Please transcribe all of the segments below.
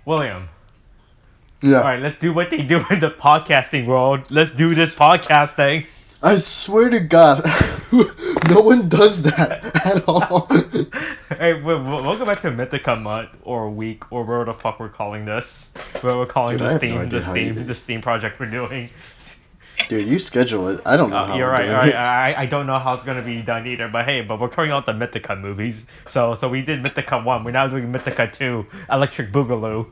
William. Yeah. All right, let's do what they do in the podcasting world. Let's do this podcast thing. I swear to God, no one does that at all. Hey, welcome back to Mythica month or week or whatever the fuck we're calling this. What we're calling Dude, I this have no idea how you this theme project we're doing. Dude, you schedule it. I don't know how You're we're right. doing All right. it. I don't know how it's gonna be done either. But hey, but we're carrying out the Mythica movies. So we did Mythica 1. We're now doing Mythica 2, Electric Boogaloo.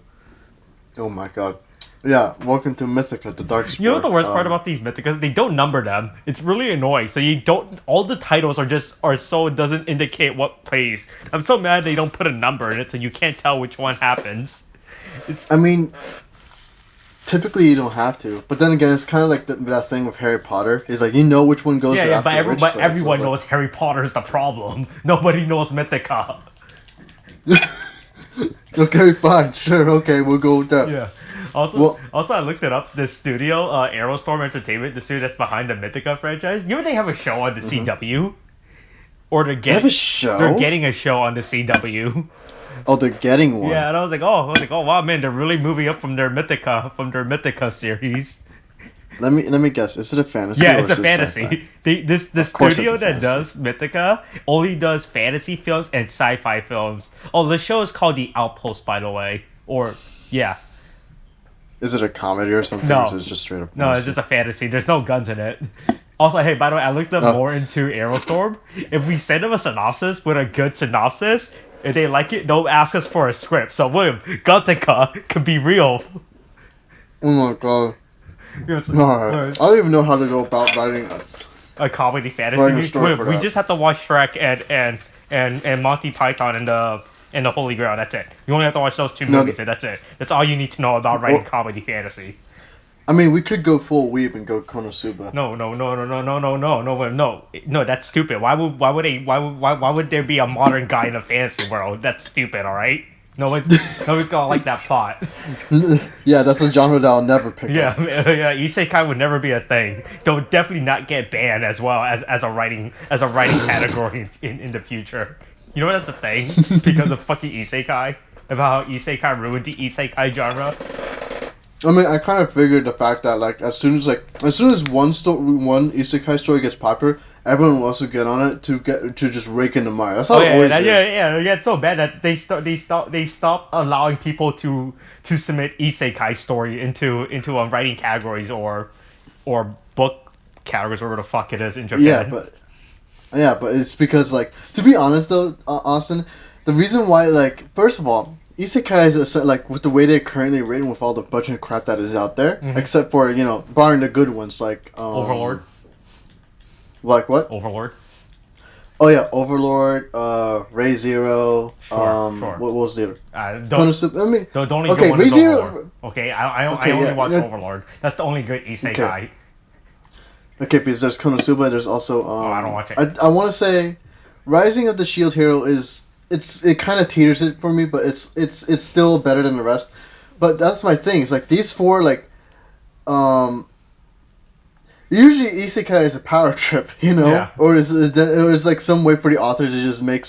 Oh my God. Yeah, welcome to Mythica, the Darkspore. You know what the worst part about these Mythicas? They don't number them. It's really annoying. So you don't. All the titles are so it doesn't indicate what plays. I'm so mad they don't put a number in it, so you can't tell which one happens. I mean, typically you don't have to, but then again, it's kind of like that thing with Harry Potter. It's like you know which one goes after which. But everyone knows Harry Potter is the problem. Nobody knows Mythica. Okay, fine, sure, okay, we'll go with that. Yeah. Also, I looked it up. The studio, Arrowstorm Entertainment, the studio that's behind the Mythica franchise. You know they have a show on the CW, or They have a show. They're getting a show on the CW. Oh, they're getting one. Yeah, and I was like, oh wow, man, they're really moving up from their Mythica series. Let me guess. Is it a fantasy? Yeah, or it's a is it fantasy. The studio that does Mythica only does fantasy films and sci-fi films. Oh, the show is called The Outpost, by the way. Or yeah. Is it a comedy or something? No. Or is it just straight up fantasy? No, it's just a fantasy. There's no guns in it. Also, hey, by the way, I looked up more into Arrowstorm. If we send them a synopsis with a good synopsis, if they like it, they'll ask us for a script. So, William, Gothica could be real. Oh my God. Alright. I don't even know how to go about writing a comedy writing a fantasy. story for We that. just have to watch Shrek and Monty Python and the Holy Grail. That's it. You only have to watch those two movies, and that's it. That's all you need to know about writing comedy fantasy. I mean, we could go full weeb and go Konosuba. No. That's stupid. Why would there be a modern guy in a fantasy world? That's stupid. All right. Nobody's gonna like that plot. Yeah, that's a genre that I'll never pick up. Yeah, isekai would never be a thing. They'll definitely not get banned as well as a writing category in the future. You know that's a thing because of fucking isekai, about how isekai ruined the isekai genre. I mean, I kind of figured the fact that as soon as one isekai story gets popular, everyone wants to get on it to just rake in the money. That's how it always is. Yeah. It's so bad that they stop allowing people to submit isekai story into writing categories or book categories, whatever the fuck it is in Japan. Yeah, but it's because to be honest though, Austin, the reason why first of all, isekai is with the way they're currently written with all the budget crap that is out there, except for barring the good ones like Overlord. Like what? Overlord. Oh yeah, Overlord, Ray Zero. Sure. What was the other? Don't only okay, go Ray Zero. Overlord. Okay, I only watch Overlord. That's the only good isekai. Okay, because there's Konosuba, and there's also I don't watch it. I want to say, Rising of the Shield Hero is it kind of teeters it for me, but it's still better than the rest. But that's my thing. It's these four usually isekai is a power trip, or is some way for the author to just make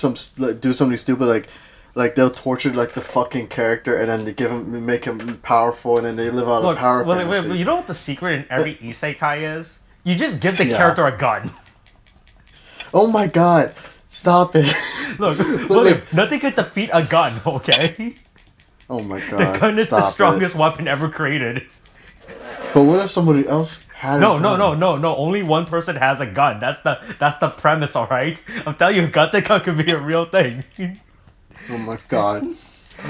do something stupid like they'll torture the fucking character and then they make him powerful and then they live out a power fantasy. Wait, you know what the secret in every isekai is? You just give the character a gun. Oh my God. Stop it. Look, nothing could defeat a gun, okay? Oh my God. The gun is the strongest weapon ever created. But what if somebody else had a gun? No. Only one person has a gun. That's the premise, alright? I'm telling you, Gothica could be a real thing. Oh my God.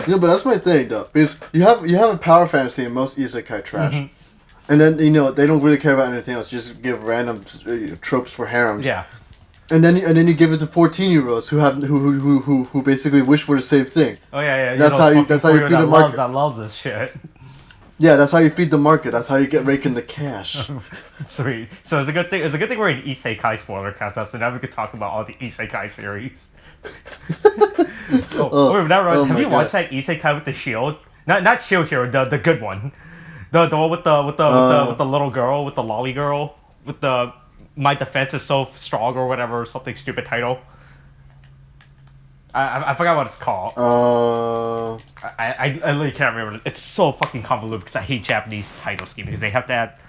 But that's my thing though. Because you have a power fantasy in most isekai trash. Mm-hmm. And then they don't really care about anything else. Just give random tropes for harems. Yeah. And then you give it to 14-year-olds who basically wish for the same thing. Oh yeah. That's how you feed the market. That loves this shit. Yeah, that's how you feed the market. That's how you get raking the cash. Sweet. So it's a good thing. It's a good thing we're in Isekai spoiler cast now. So now we can talk about all the Isekai series. Have you watched that Isekai with the shield? Not Shield Hero, the good one. The one with the little girl, with the lolly girl, with the My Defense is So Strong or whatever, something stupid title. I forgot what it's called. I literally can't remember. It's so fucking convoluted because I hate Japanese title scheme because they have that.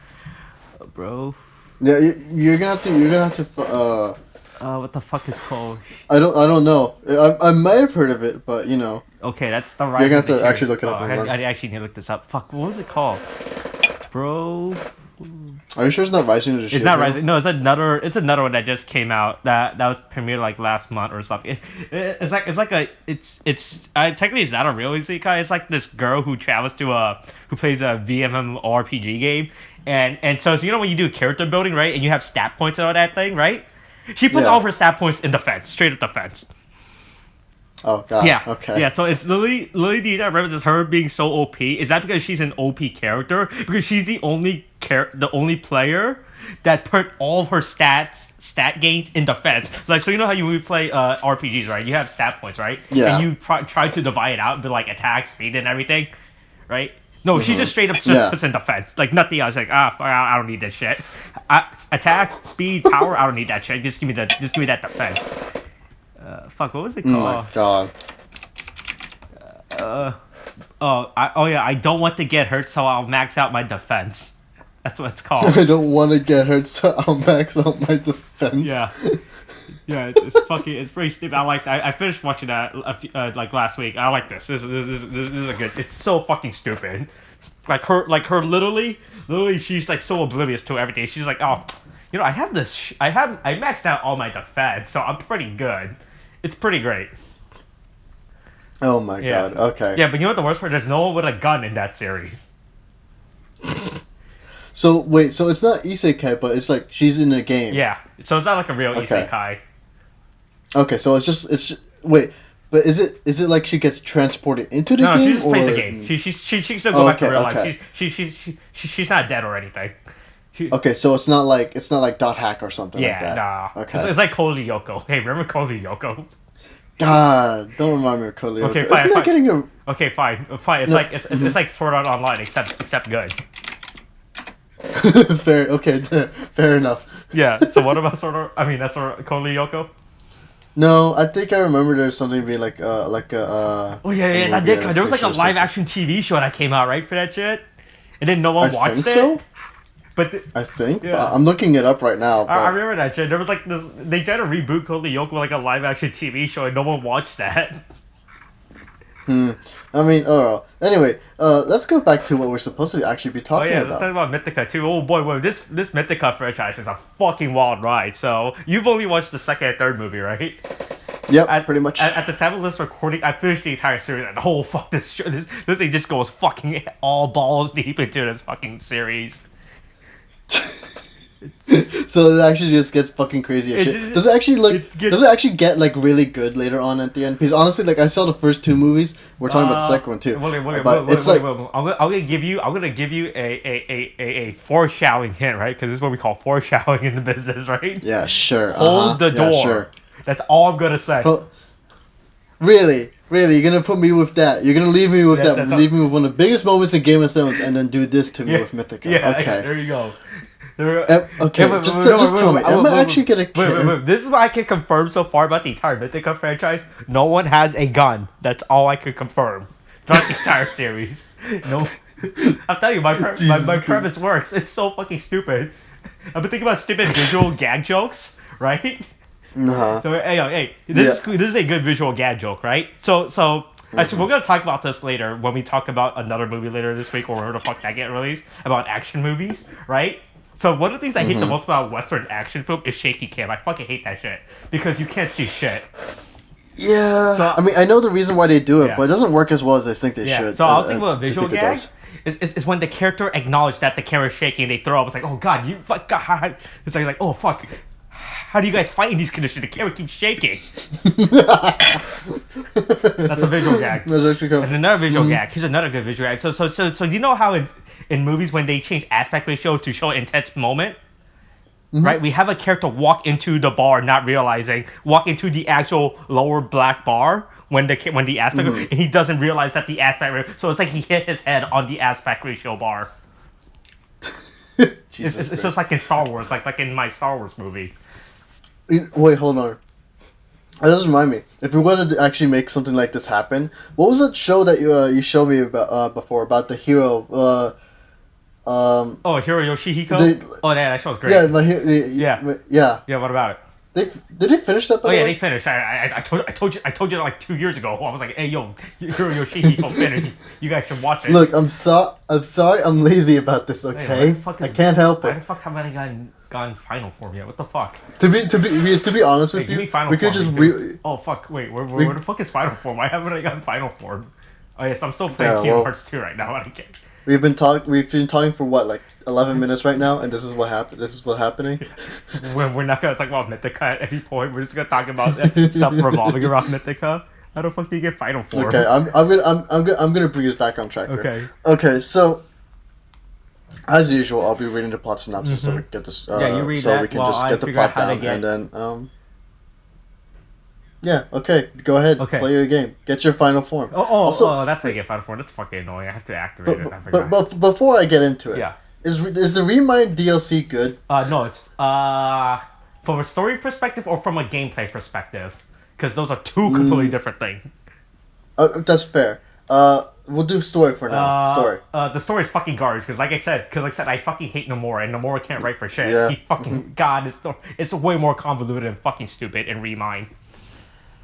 Bro. Yeah, you're gonna have to. What the fuck is called? I don't know. I might have heard of it, but you know. Okay, that's the right. You're gonna have to actually look it up. I actually need to look this up. Fuck, what was it called, bro? Are you sure it's not Rising of the Shield? It's not Rising. No, it's another one that just came out that was premiered like last month or something. It's technically it's not a real isekai. It's like this girl who travels to who plays a VMMORPG game, and so you know when you do character building, right, and you have stat points and all that thing, right? She puts all of her stat points in defense, straight up defense. Oh god. Yeah. Okay. Yeah. So it's literally the entire premise is her being so OP. Is that because she's an OP character? Because she's the only player that put all of her stat gains in defense. Like, so you know how you would play RPGs, right? You have stat points, right? Yeah. And you try to divide it out into like attack, speed, and everything, right? No, she just straight up puts in defense, like nothing else. Like, I don't need this shit. Attack, speed, power, I don't need that shit. Just give me that defense. Fuck, what was it called? Oh my god. I don't want to get hurt, so I'll max out my defense. That's what it's called. I don't want to get hurt, so I'll max out my defense. Yeah. Yeah, it's pretty stupid. I finished watching that like last week. I like this. This is a good. It's so fucking stupid. Like her literally she's like so oblivious to everything. She's like, oh, you know, I maxed out all my defense, so I'm pretty good. It's pretty great. Oh my god. Okay. Yeah, but you know what the worst part? There's no one with a gun in that series. So wait, so it's not isekai, but it's like she's in a game. Yeah, so it's not like a real isekai. Okay, so it's wait, but is it like she gets transported into the game? No, she just plays the game. She can still go back to real life. She's not dead or anything. Okay, so it's not like Dot Hack or something like that. Yeah, nah. Okay. It's like Cody Yoko. Hey, remember Cody Yoko? God, don't remind me of Cody Yoko. Okay, fine. Isn't that getting a... Okay, fine. It's like it's like Sword Art Online except good. Fair. Okay, fair enough. Yeah. So what about that's Cody Yoko? No, I think I remember there's something being like Oh yeah, that did come. There was like a live action TV show that came out, right, for that shit, and then no one watched it. So? But I think I'm looking it up right now. But... I remember that shit. There was like this. They tried to reboot Cody Yoko with like a live action TV show, and no one watched that. I mean, anyway, let's go back to what we're supposed to actually be talking about. Let's talk about Mythica too. Oh boy, this Mythica franchise is a fucking wild ride. So you've only watched the second and third movie, right? Yep, pretty much. At the time of this recording, I finished the entire series, and this thing just goes fucking all balls deep into this fucking series. So it actually just gets fucking crazy as shit. Does it actually get like really good later on at the end? Because honestly, like I saw the first two movies. We're talking about the second one too. I'm gonna give you a foreshadowing hint, right? Because this is what we call foreshadowing in the business, right? Yeah, sure. Hold the door. Yeah, sure. That's all I'm gonna say. Really? You're gonna put me with that? You're gonna leave me with that? Leave me with one of the biggest moments in Game of Thrones, and then do this to me with Mythica? Yeah. Okay. There you go. Okay, just tell me. Am I actually gonna care? Wait. This is what I can confirm so far about the entire Mythica franchise. No one has a gun. That's all I could confirm. Not the entire series. No. I'll tell you, my premise works. It's so fucking stupid. I've been thinking about stupid visual gag jokes, right? Uh-huh. So hey, this is a good visual gag joke, right? So actually, we're gonna talk about this later when we talk about another movie later this week, or wherever the fuck that get released, about action movies, right? So one of the things I hate the most about Western action film is shaky cam. I fucking hate that shit because you can't see shit. Yeah. So, I mean, I know the reason why they do it, but it doesn't work as well as I think they should. So I was thinking about a visual gag. Is when the character acknowledged that the camera's shaking, they throw up. It's like, oh god, you fuck. God. It's like, oh fuck. How do you guys fight in these conditions? The camera keeps shaking. That's a visual gag. And another visual gag. Here's another good visual gag. So you know how in movies when they change aspect ratio to show an intense moment, right? We have a character walk into the bar, not realizing, walk into the actual lower black bar when the aspect, and he doesn't realize that the aspect ratio. So it's like he hit his head on the aspect ratio bar. It's just like in Star Wars, like in my Star Wars movie. Wait, hold on. That does remind me. If we wanted to actually make something like this happen, what was that show that you showed me about before about the hero? Oh, Hiro Yoshihiko. Oh, yeah, that show's great. Yeah, yeah. Yeah. What about it? Did they finish that? Oh yeah, they finished. I told you like 2 years ago. I was like, hey yo, Hiro Yoshihiko finished. You guys should watch it. Look, I'm sorry. I'm lazy about this. Okay, hey, I can't help it. Why the fuck haven't I gotten Final Form yet? What the fuck? To be honest with you, we could just Oh fuck! Wait, where the fuck is Final Form? Why haven't I gotten Final Form? Oh yes, I'm still playing Kingdom Hearts 2 right now. I can't. We've been talking for what, like 11 minutes right now, and this is what happened. This is what's happening. We're not gonna talk about Mythica at any point. We're just gonna talk about stuff revolving around Mythica. How the fuck do you get Final Form? Okay, I'm gonna bring us back on track. Okay. Okay, so as usual, I'll be reading the plot synopsis so we can get this. Yeah, you read so that we can while just I get the figure out plot how to down, get... and then yeah, okay, go ahead. Okay. Play your game. Get your Final Form. Also, that's how you get Final Form. That's fucking annoying. I have to activate it. But before I get into it, yeah. Is the Remind DLC good? No, it's from a story perspective or from a gameplay perspective, because those are two completely different things. That's fair. We'll do story for now. Story. The story is fucking garbage because, like I said, I fucking hate Nomura, and Nomura can't write for shit. Yeah. He fucking it's way more convoluted and fucking stupid in Remind.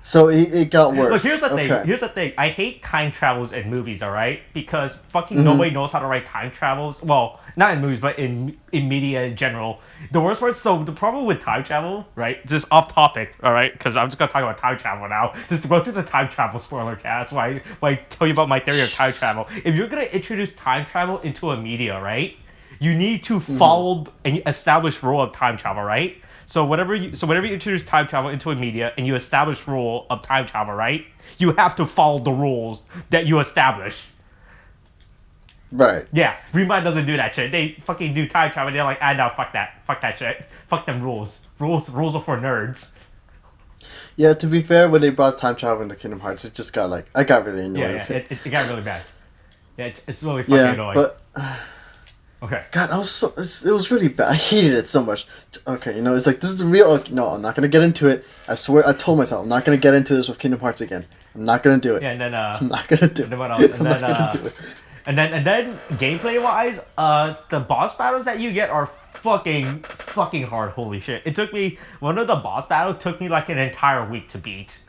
So it got worse. Look, here's the thing. Here's the thing. I hate time travels in movies, alright? Because fucking nobody knows how to write time travels. Well, not in movies, but in media in general. The worst part, so the problem with time travel, right? Just off topic, alright? Because I'm just going to talk about time travel now. Just to go through the time travel spoiler cast, why I tell you about my theory of time travel. If you're going to introduce time travel into a media, right? You need to follow an established rule of time travel, right? So whenever you introduce time travel into a media and you establish rule of time travel, right? You have to follow the rules that you establish. Right. Yeah, Remind doesn't do that shit. They fucking do time travel. They're like, no, fuck that shit. Fuck them rules. Rules are for nerds. Yeah, to be fair, when they brought time travel into Kingdom Hearts, it just got I got really annoyed with it. It got really bad. Yeah, it's really fucking annoying. But. Okay. God, it was really bad. I hated it so much. Okay, this is the real... No, I'm not going to get into it. I swear, I told myself, I'm not going to get into this with Kingdom Hearts again. I'm not going to do it. Yeah, and then... I'm not going to do it. And then what else? And then gameplay-wise, the boss battles that you get are fucking hard. Holy shit. It took me... One of the boss battles took me like an entire week to beat.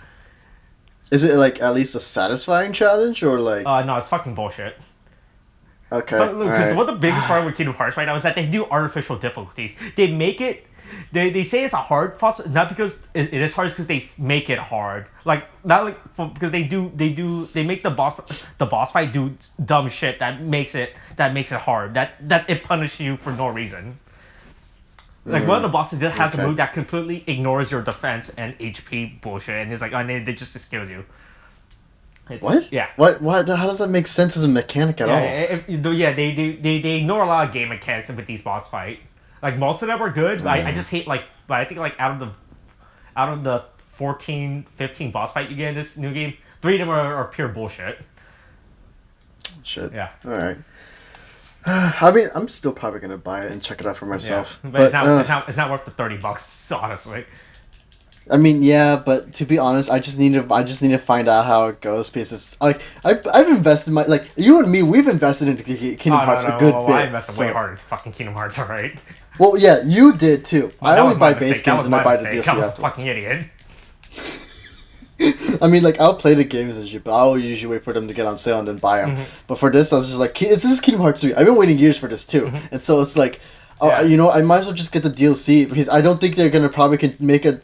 Is it at least a satisfying challenge, or no, it's fucking bullshit. Okay. But look, because what the biggest problem with Kingdom Hearts right now is that they do artificial difficulties. They make it. They say it's a hard boss, not because it is hard, because they make it hard. Because they make the boss fight do dumb shit that makes it hard. That it punishes you for no reason. One of the bosses just has a move that completely ignores your defense and HP bullshit, and it's they just kills you. What? Yeah. What? How does that make sense as a mechanic at all? They ignore a lot of game mechanics with these boss fight. Most of them are good, but I just hate I think out of the 14, 15 boss fight you get in this new game, 3 of them are pure bullshit. Shit. Yeah. All right. I mean, I'm still probably gonna buy it and check it out for myself. Yeah. But it's not worth the $30, honestly. I mean, yeah, but to be honest, I just need to find out how it goes, because it's I've invested you and me, we've invested into Kingdom Hearts a good bit. I invested way harder in fucking Kingdom Hearts, alright. Well, yeah, you did too. I only buy base games and I buy the DLC afterwards. I was afterwards. a fucking idiot. I mean, I'll play the games and shit, but I'll usually wait for them to get on sale and then buy them. But for this, I was just this is Kingdom Hearts 3. I've been waiting years for this too, and so it's I might as well just get the DLC, because I don't think they're gonna probably make a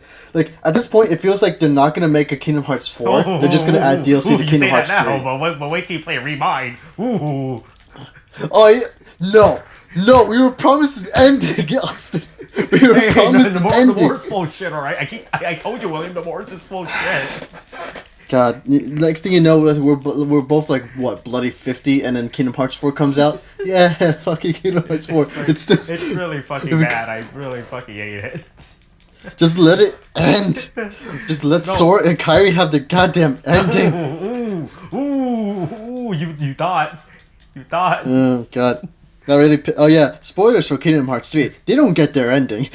at this point. It feels like they're not gonna make a Kingdom Hearts 4. They're just gonna add DLC to Kingdom Hearts 3. But wait till you play Remind. Ooh. Oh no! We were promised an ending, Austin. We were promised an ending. The Moore's full shit. All right. I told you, William. The Moore's is full shit. God, next thing you know, we're both bloody 50, and then Kingdom Hearts 4 comes out. Yeah, fucking Kingdom Hearts 4. It's really fucking bad. I really fucking hate it. Just let it end. Just let Sora and Kairi have the goddamn ending. Ooh, you thought. Oh God. That really. Oh yeah, spoilers for Kingdom Hearts 3. They don't get their ending.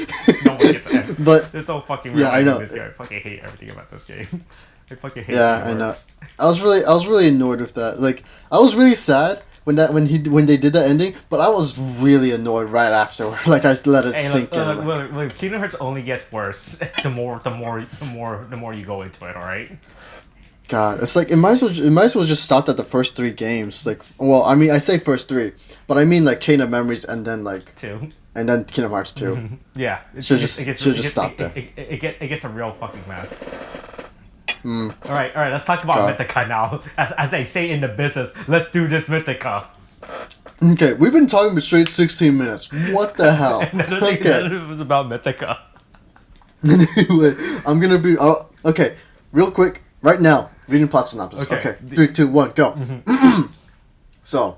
No one gets it. But they're so fucking real. yeah, I know. This guy. I fucking hate everything about this game. I fucking hate. Yeah, I know. I was really annoyed with that. Like, I was really sad when they did that ending, but I was really annoyed right after. Like, I let it sink in. Look, Kingdom Hearts only gets worse the more you go into it. All right. God, it's like it might as well just stopped at the first 3 games. Like, well, I mean, I say first 3, but I mean like Chain of Memories and then like 2, and then Kingdom Hearts 2. Yeah, should just stop there. It gets a real fucking mess. Mm. All right, let's talk about Mythica now. As they say in the business, let's do this Mythica. Okay, we've been talking for straight 16 minutes. What the hell? None of it was about Mythica. Anyway, I'm gonna be okay. Real quick, right now, reading plot synopsis. Okay, 3, 2, 1, go. Mm-hmm. So,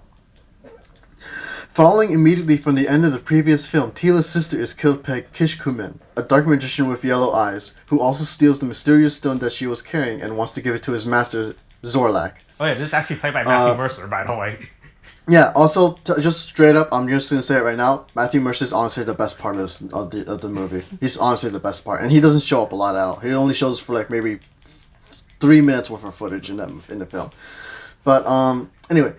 following immediately from the end of the previous film, TEELA'S sister is killed by Kishkumen, a dark magician with yellow eyes, who also steals the mysterious stone that she was carrying and wants to give it to his master, Zorlak. Oh yeah, this is actually played by Matthew Mercer, by the way. Yeah, also, just straight up, I'm just going to say it right now, Matthew Mercer is honestly the best part of the movie. He's honestly the best part, and he doesn't show up a lot at all. He only shows for like maybe 3 minutes worth of footage in the film. But, anyway.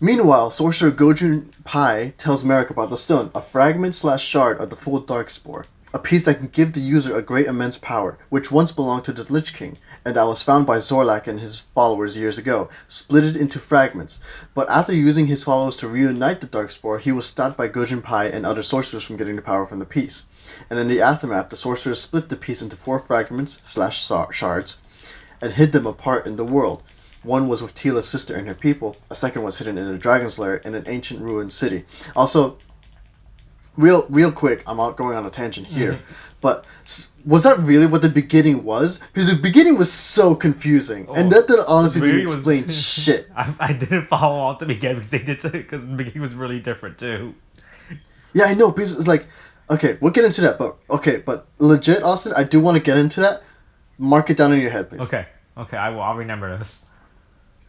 Meanwhile, sorcerer Gojun Pai tells Merrick about the stone, a fragment/shard of the full Darkspore, a piece that can give the user a great immense power, which once belonged to the Lich King, and that was found by Zorlak and his followers years ago, split it into fragments. But after using his followers to reunite the Darkspore, he was stopped by Gojun Pai and other sorcerers from getting the power from the piece. And in the aftermath, the sorcerers split the piece into 4 fragments/shards, and hid them apart in the world. One was with TEELA'S sister and her people. A second was hidden in a dragon's lair in an ancient ruined city. Also, real quick, I'm out going on a tangent here, but was that really what the beginning was? Because the beginning was so confusing, and that honestly didn't explain shit. I didn't follow all the beginning because they did because the beginning was really different too. Yeah, I know, because it's like, okay, we'll get into that, but legit, Austin, I do want to get into that. Mark it down in your head, please. Okay, I'll remember this.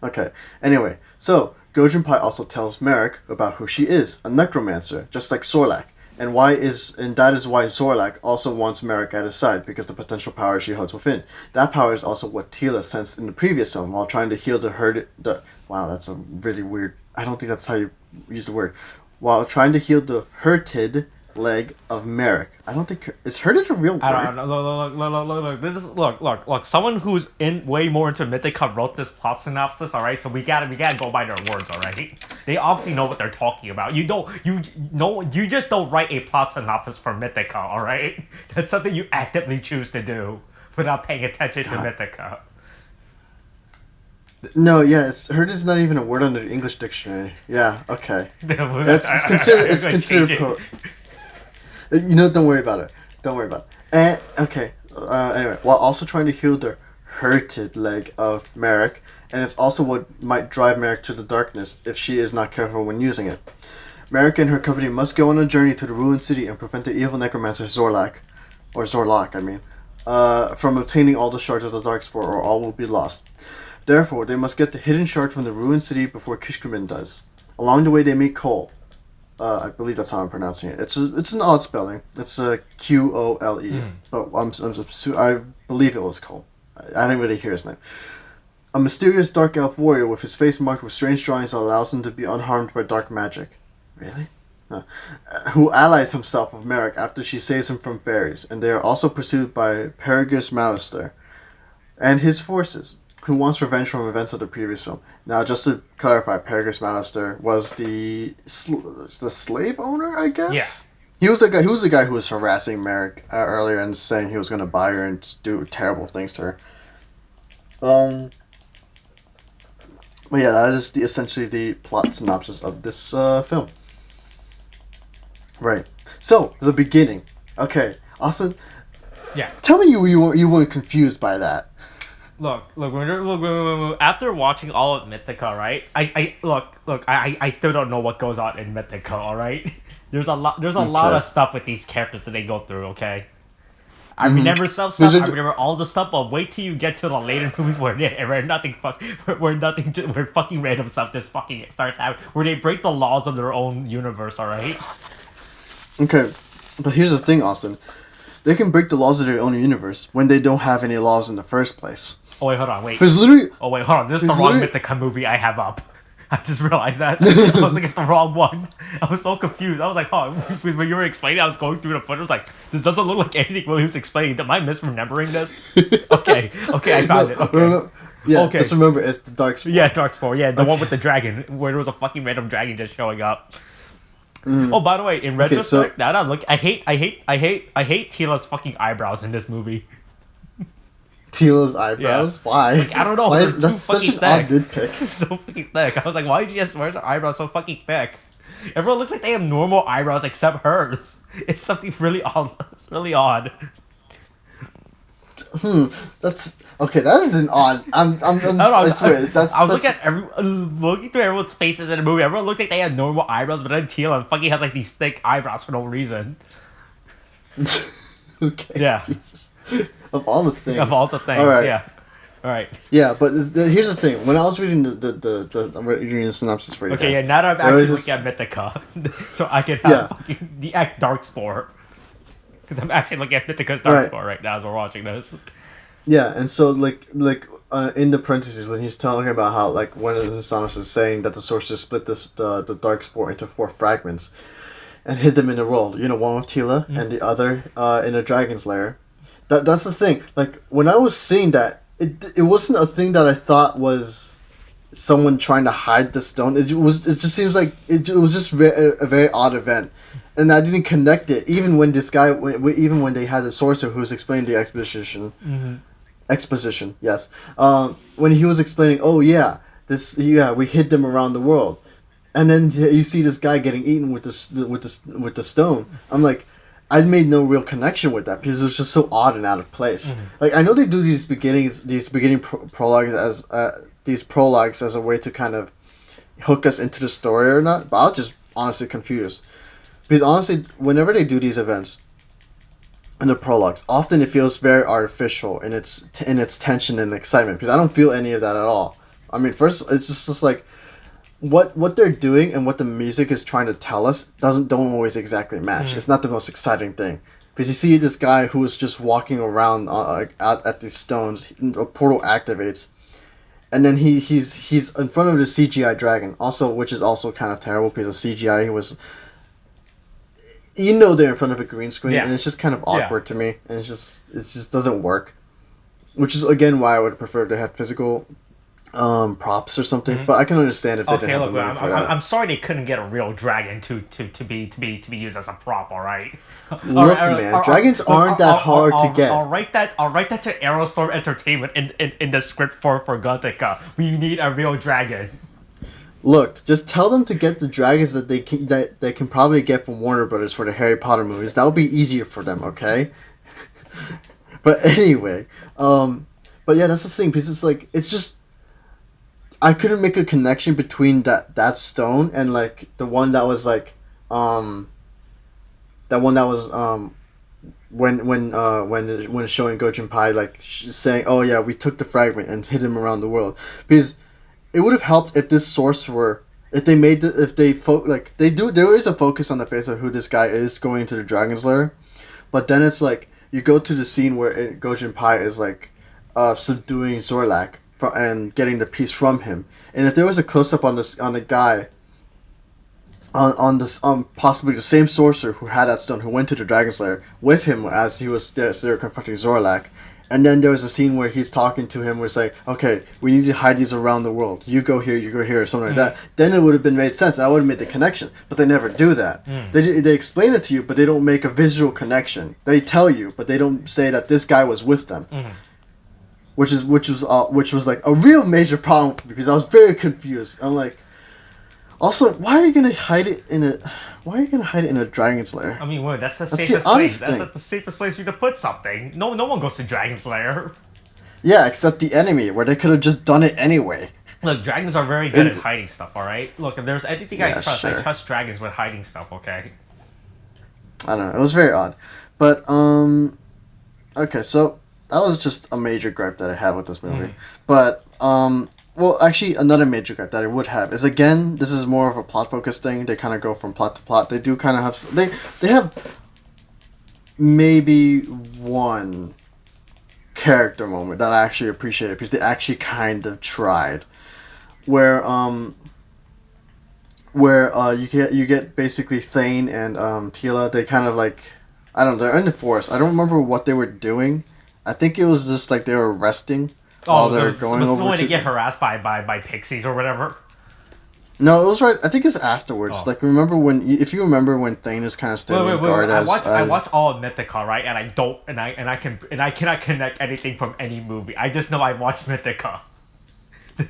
Okay, anyway, so Gojun Pai also tells Merrick about who she is, a necromancer, just like Zorlak, and that is why Zorlak also wants Merrick at his side, because the potential power she holds within. That power is also what TEELA sensed in the previous film while trying to heal wow, that's a really weird, I don't think that's how you use the word. While trying to heal the hurted leg of Merrick. I don't think is hurted a real word. I don't know. Look. Someone who's way more into Mythica wrote this plot synopsis. All right, so we gotta go by their words. All right, they obviously know what they're talking about. You just don't write a plot synopsis for Mythica. All right, that's something you actively choose to do without paying attention to Mythica. No, yeah, hurt is not even a word under the English dictionary. Yeah, okay. It's considered. Don't worry about it. And okay. Anyway, while also trying to heal the hurted leg of Merrick, and it's also what might drive Merrick to the darkness if she is not careful when using it. Merrick and her company must go on a journey to the ruined city and prevent the evil necromancer Zorlak, from obtaining all the shards of the Darkspore, or all will be lost. Therefore, they must get the hidden shard from the ruined city before Kishkumen does. Along the way, they meet Cole. I believe that's how I'm pronouncing it. It's an odd spelling. It's Qole, but I believe it was Cole. I didn't really hear his name. A mysterious dark elf warrior with his face marked with strange drawings that allows him to be unharmed by dark magic. Really? Who allies himself with Merrick after she saves him from fairies, and they are also pursued by Paragus Malister and his forces, who wants revenge from events of the previous film. Now, just to clarify, Paragus Malister was the slave owner, I guess? Yeah. He was the guy who was harassing Merrick earlier and saying he was going to buy her and just do terrible things to her. But yeah, that is essentially the plot synopsis of this film. Right. So, the beginning. Okay, Austin. Yeah. Tell me you weren't confused by that. Look. After watching all of Mythica, right? I still don't know what goes on in Mythica. All right. There's a lot of stuff with these characters that they go through. Okay. I remember some stuff. I remember all the stuff. But wait till you get to the later movies where nothing where fucking random stuff just fucking starts happening. Where they break the laws of their own universe. All right. Okay, but here's the thing, Austin. They can break the laws of their own universe when they don't have any laws in the first place. Oh wait, hold on, wait. There's literally. Oh wait, hold on. This is the wrong Mythica movie I have up. I just realized that. I was looking at the wrong one. I was so confused. I was like, oh, when you were explaining, I was going through the footage. I was like, this doesn't look like anything Williams explaining. Am I misremembering this? Okay, I found it. Okay. Yeah, okay. Just remember, it's the Darkspore. Yeah, Darkspore. Yeah, the one with the dragon, where there was a fucking random dragon just showing up. Oh, by the way, in retrospect, now that I'm looking, I hate TEELA'S fucking eyebrows in this movie. TEELA'S eyebrows? Yeah. Why? Like, I don't know. Why that's such an odd nitpick. So fucking thick. I was like, why did she just wear her eyebrows so fucking thick? Everyone looks like they have normal eyebrows except hers. It's something really odd. It's really odd. That's okay. That is an odd. I swear. That's. I was looking through everyone's faces in the movie. Everyone looked like they had normal eyebrows, but then Teela fucking has like these thick eyebrows for no reason. Okay. Yeah. Jesus. Of all the things. All right. Yeah. All right. Yeah, but here's the thing. When I was reading I'm reading the synopsis for you guys. Okay, yeah, now that I'm actually looking at Mythica, so I can have fucking the Darkspore. Because I'm actually looking at Mythica's Darkspore right now as we're watching this. Yeah, and so like in the parentheses when he's talking about how like one of the synopsis is saying that the sorcerer split the Darkspore into 4 fragments and hid them in the world. You know, one with Teela and the other in a dragon's lair. That's the thing. Like when I was seeing that, it wasn't a thing that I thought was someone trying to hide the stone. It just seems like it was just a very odd event, and I didn't connect it. Even when even when they had the sorcerer who was explaining the exposition. Exposition, yes. When he was explaining, we hid them around the world, and then you see this guy getting eaten with the stone. I'm like, I made no real connection with that because it was just so odd and out of place. Like I know they do these beginning prologues as a way to kind of hook us into the story or not, but I was just honestly confused because honestly, whenever they do these events and the prologues, often it feels very artificial in its tension and excitement because I don't feel any of that at all. I mean, first it's just like what they're doing and what the music is trying to tell us don't always exactly match. It's not the most exciting thing because you see this guy who is just walking around at these stones. A portal activates, and then he's in front of the CGI dragon. Also, which is also kind of terrible because of CGI. He was, they're in front of a green screen, and it's just kind of awkward to me, and it just doesn't work. Which is again why I would prefer to have physical props or something, but I can understand if they didn't have the money for that. I'm sorry they couldn't get a real dragon to be used as a prop. All right. Look, man, dragons aren't that hard to get. I'll write that to Arrowstorm Entertainment in the script for Mythica. We need a real dragon. Look, just tell them to get the dragons that they can probably get from Warner Brothers for the Harry Potter movies. That would be easier for them, okay? But anyway, but yeah, that's the thing because it's just. I couldn't make a connection between that stone and like the one that was like when showing Go Jinpai like saying, oh yeah, we took the fragment and hid him around the world, because it would have helped if this sorcerer, if they made there is a focus on the face of who this guy is going into the dragon's lair, but then it's like you go to the scene where Go Jinpai is like subduing Zorlak and getting the piece from him, and if there was a close up on the guy, on possibly the same sorcerer who had that stone, who went to the dragon's lair with him as he was there, so they were confronting Zorlak, and then there was a scene where he's talking to him, where it's like, okay, we need to hide these around the world. You go here, or something like that. Then it would have made sense. I would have made the connection, but they never do that. They explain it to you, but they don't make a visual connection. They tell you, but they don't say that this guy was with them. Which was like a real major problem for me because I was very confused. I'm like, also, why are you gonna hide it in a dragon's lair? I mean, that's the safest place. That's the safest place for you to put something. No one goes to dragon's lair. Yeah, except the enemy, where they could have just done it anyway. Look, dragons are very good at hiding stuff. All right. Look, if there's anything I trust, I trust dragons with hiding stuff. Okay. I don't know. It was very odd, but Okay, so that was just a major gripe that I had with this movie. Mm. But well, actually, another major gripe that I would have is, again, this is more of a plot focused thing. They kind of go from plot to plot. They do kind of have they have maybe one character moment that I actually appreciated because they actually kind of tried, where you get basically Thane and Teela. They kind of like, I don't know, they're in the forest. I don't remember what they were doing. I think it was just like they were resting while they're going over to get harassed by pixies or whatever. No, it was right. I think it's afterwards. Like, remember if you remember when Thane is kind of standing guard as I watched all of Mythica, right? And I cannot connect anything from any movie. I just know I watched Mythica.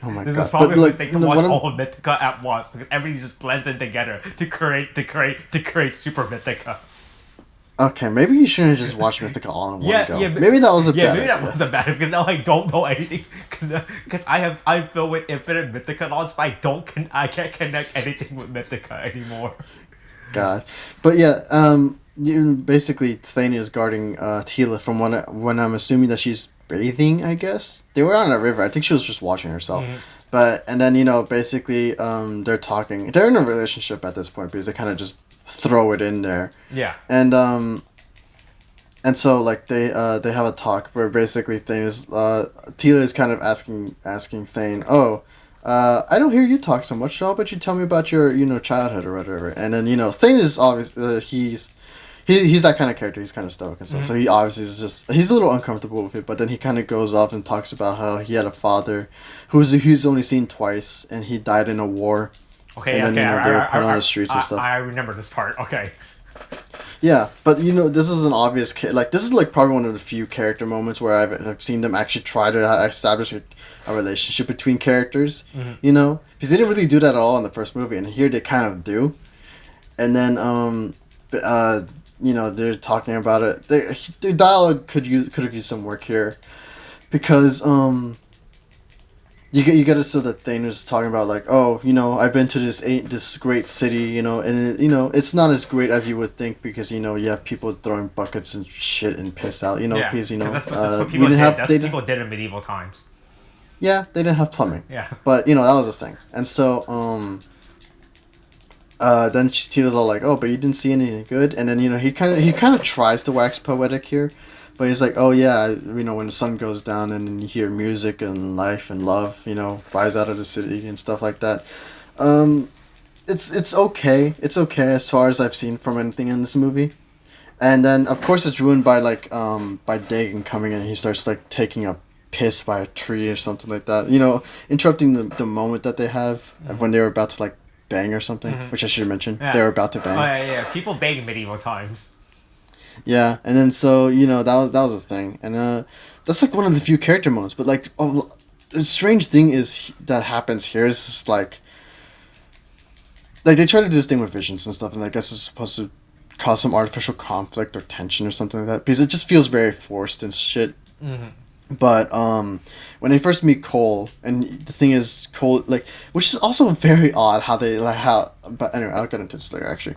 Oh my this god! was probably a mistake to watch of, all of Mythica at once because everything just blends in together to create Super Mythica. Okay, maybe you shouldn't just watch Mythica all in one go. Yeah, maybe that was a bad maybe idea. that wasn't bad because now I don't know anything because I'm filled with infinite Mythica knowledge, but I can't connect anything with Mythica anymore. God, but yeah, basically Thane is guarding Teela from when I'm assuming that she's bathing. I guess they were on a river. I think she was just washing herself. Mm-hmm. But and then basically they're talking. They're in a relationship at this point because they kind of just throw it in there. Yeah. And so like they have a talk where basically Teela is kind of asking Thane, I don't hear you talk so much, so how about you tell me about your childhood or whatever. And then Thane is obviously he's that kind of character. He's kind of stoic and stuff. Mm-hmm. So he obviously he's a little uncomfortable with it, but then he kind of goes off and talks about how he had a father who's only seen twice and he died in a war. Okay, and then, they were put on the streets and stuff. I remember this part. Okay. Yeah, but this is an obvious this is like probably one of the few character moments where I've seen them actually try to establish a relationship between characters. Mm-hmm. Because they didn't really do that at all in the first movie, and here they kind of do. And then they're talking about it. The dialogue could have used some work here, because You get to see that Thane was talking about like, I've been to this great city, and it's not as great as you would think because you have people throwing buckets and shit and piss out, because that's what people did. That's what people did in medieval times. Yeah, they didn't have plumbing. Yeah, but that was the thing, and so then Tina's all like, but you didn't see anything good, and then he kind of tries to wax poetic here. But he's like, when the sun goes down and you hear music and life and love, rise out of the city and stuff like that. It's okay. It's okay as far as I've seen from anything in this movie. And then, of course, it's ruined by, by Dagon coming in and he starts, taking a piss by a tree or something like that. Interrupting the moment that they have when they were about to, bang or something, which I should mention. Yeah. They were about to bang. Oh, yeah. People bang in medieval times. Yeah, and then so that was a thing, and that's one of the few character moments. But the strange thing that happens here is just like they try to do this thing with visions and stuff, and I guess it's supposed to cause some artificial conflict or tension or something like that because it just feels very forced and shit. Mm-hmm. But when they first meet Cole, and the thing is Cole which is also very odd how they But anyway, I'll get into this later. Actually,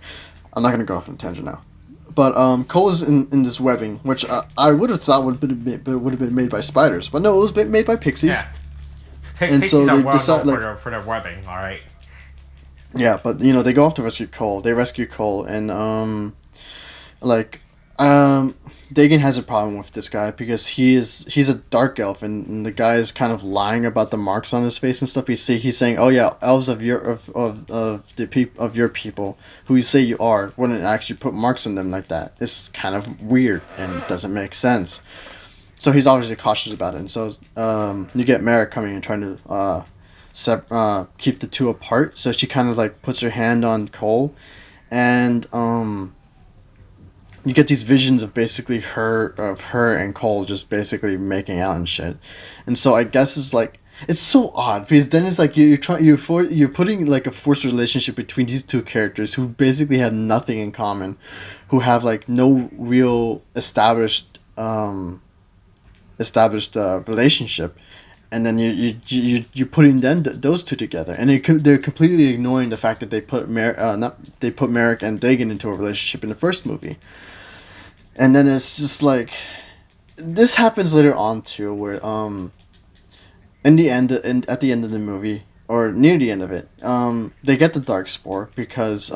I'm not gonna go off on a tangent now. But Cole is in this webbing, which I would have thought would have been made by spiders, but no, it was made by pixies. Yeah. Pixies so they decide for their webbing. All right. Yeah, but they go off to rescue Cole. They rescue Cole, and Dagon has a problem with this guy because he's a dark elf, and the guy is kind of lying about the marks on his face and stuff. He's saying, elves of your people who you say you are wouldn't actually put marks on them like that. It's kind of weird and doesn't make sense. So he's obviously cautious about it, and so you get Mara coming and trying to keep the two apart. So she kind of puts her hand on Cole, and you get these visions of basically her and Cole just basically making out and shit, and so I guess it's so odd because then it's you're putting a forced relationship between these two characters who basically have nothing in common, who have no real established relationship, and then you're putting those two together, and they're completely ignoring the fact that they put Merrick and Dagon into a relationship in the first movie. And then it's just this happens later on too, where in the end, at the end of the movie, or near the end of it, they get the Darkspore because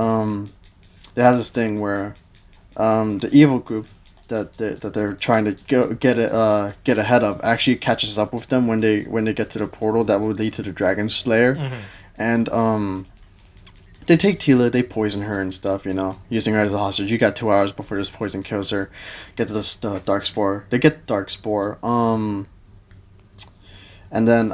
they have this thing where the evil group that they're trying to get ahead of actually catches up with them when they get to the portal that will lead to the Dragon's Lair, and they take Teela, they poison her and stuff, using her as a hostage. You got 2 hours before this poison kills her. Get the Darkspore. They get the Darkspore. And then,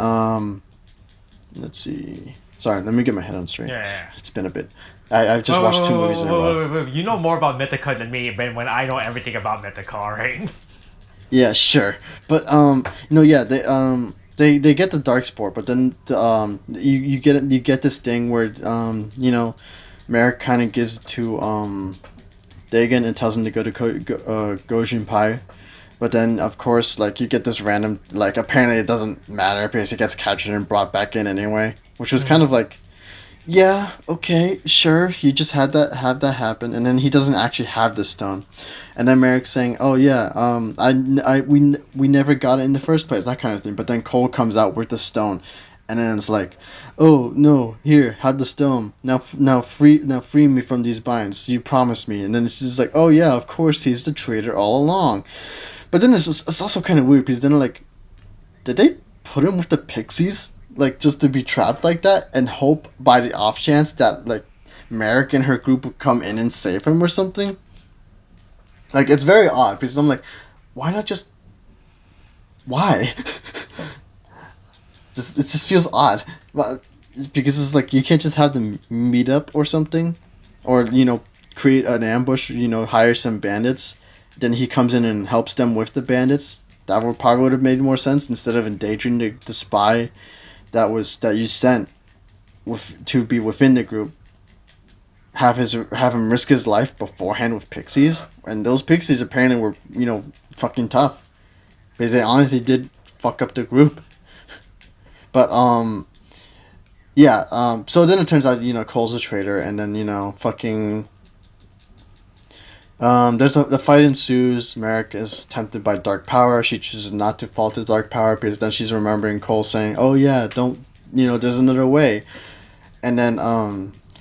let's see. Sorry, let me get my head on straight. Yeah. It's been a bit. I've just watched 2 movies in a row. You know more about Mythica than me, but when I know everything about Mythica, right? Yeah, sure. But, they get the Darkspore, but then you get this thing where Merrick kind of gives it to Dagon and tells him to go to Gojin Pai, but then of course you get this random apparently it doesn't matter because he gets captured and brought back in anyway, which was kind of yeah, okay, sure, you just have that happen, and then he doesn't actually have the stone, and then Merrick's saying, oh yeah, we never got it in the first place, that kind of thing, but then Cole comes out with the stone, and then it's oh no, here, have the stone, now free me from these binds, you promised me, and then it's just oh yeah, of course he's the traitor all along, but then it's also kind of weird because then did they put him with the Pixies? Just to be trapped like that and hope by the off chance that Merrick and her group would come in and save him or something. It's very odd because I'm why not just why? It just feels odd, because it's you can't just have them meet up or something, or create an ambush, hire some bandits, then he comes in and helps them with the bandits. That would have made more sense instead of endangering the spy that you sent to be within the group. Have him risk his life beforehand with Pixies, and those Pixies apparently were fucking tough because they honestly did fuck up the group. But so then it turns out Cole's a traitor, and then fucking the fight ensues. Merrick is tempted by dark power. She chooses not to fall to dark power because then she's remembering Cole saying, oh yeah, don't, there's another way. And then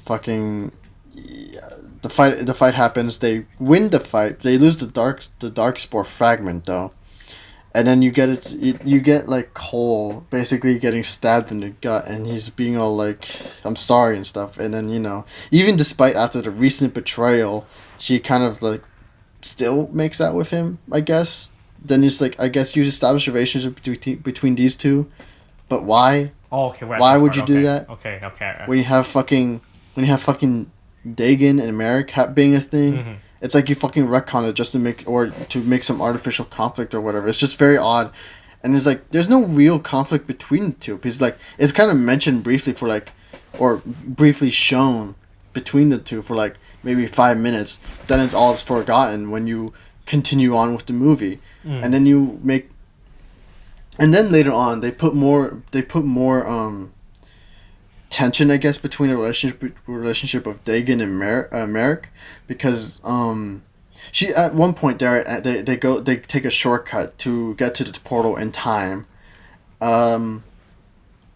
fucking the fight happens. They win the fight. They lose the Darkspore fragment though. And then you get Cole basically getting stabbed in the gut, and he's being all I'm sorry and stuff. And then even despite after the recent betrayal, she kind of still makes out with him, I guess. Then it's I guess you establish a relationship between these two, but why? Oh, okay. Why would you do that? Okay. When you have fucking Dagon and Merrick being a thing, it's you fucking retcon it just to make some artificial conflict or whatever. It's just very odd, and it's there's no real conflict between the two because it's kind of mentioned briefly or briefly shown between the two for maybe 5 minutes. Then it's forgotten when you continue on with the movie, and then and then later on they put more tension, I guess, between the relationship of Dagon and Merrick, because she at one point they take a shortcut to get to the portal in time.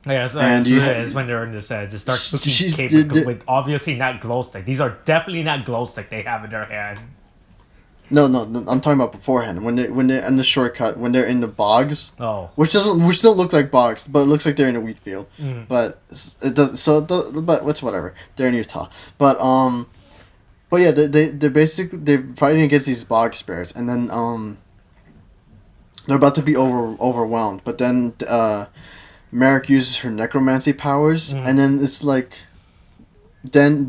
Yeah, so it's when they're in this dark spooky cave with obviously not glow stick. These are definitely not glow stick they have in their hand. No, I'm talking about beforehand when they're in the shortcut, when they're in the bogs. Oh. Which don't look like bogs, but it looks like they're in a wheat field. But it does. But it's whatever. They're in Utah. But yeah, they're fighting against these bog spirits, and then they're about to be overwhelmed. But then Merrick uses her necromancy powers, and then it's then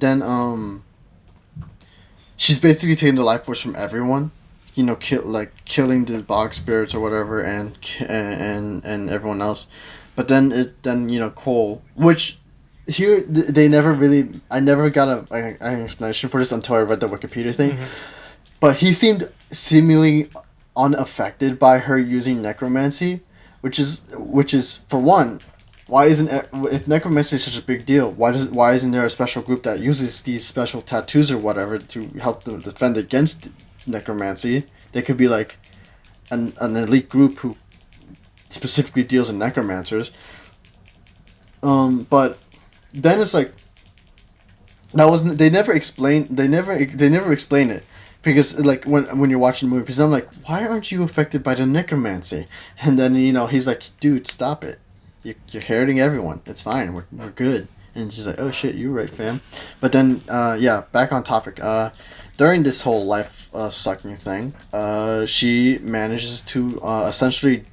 she's basically taking the life force from everyone, killing the bog spirits or whatever, and everyone else. But then Cole, which here they never really, I never got an explanation for this until I read the Wikipedia thing. But he seemed seemingly unaffected by her using necromancy, which is for one, why isn't, if necromancy is such a big deal, why isn't there a special group that uses these special tattoos or whatever to help them defend against necromancy? They could be an elite group who specifically deals in necromancers. But then it's like that wasn't they never explain it because like when you're watching the movie, because I'm like, why aren't you affected by the necromancy? And then he's like, dude, stop it, you're hurting everyone. It's fine, we're good. And she's like, oh shit, you're right, fam. But then back on topic. During this whole life sucking thing, she manages to essentially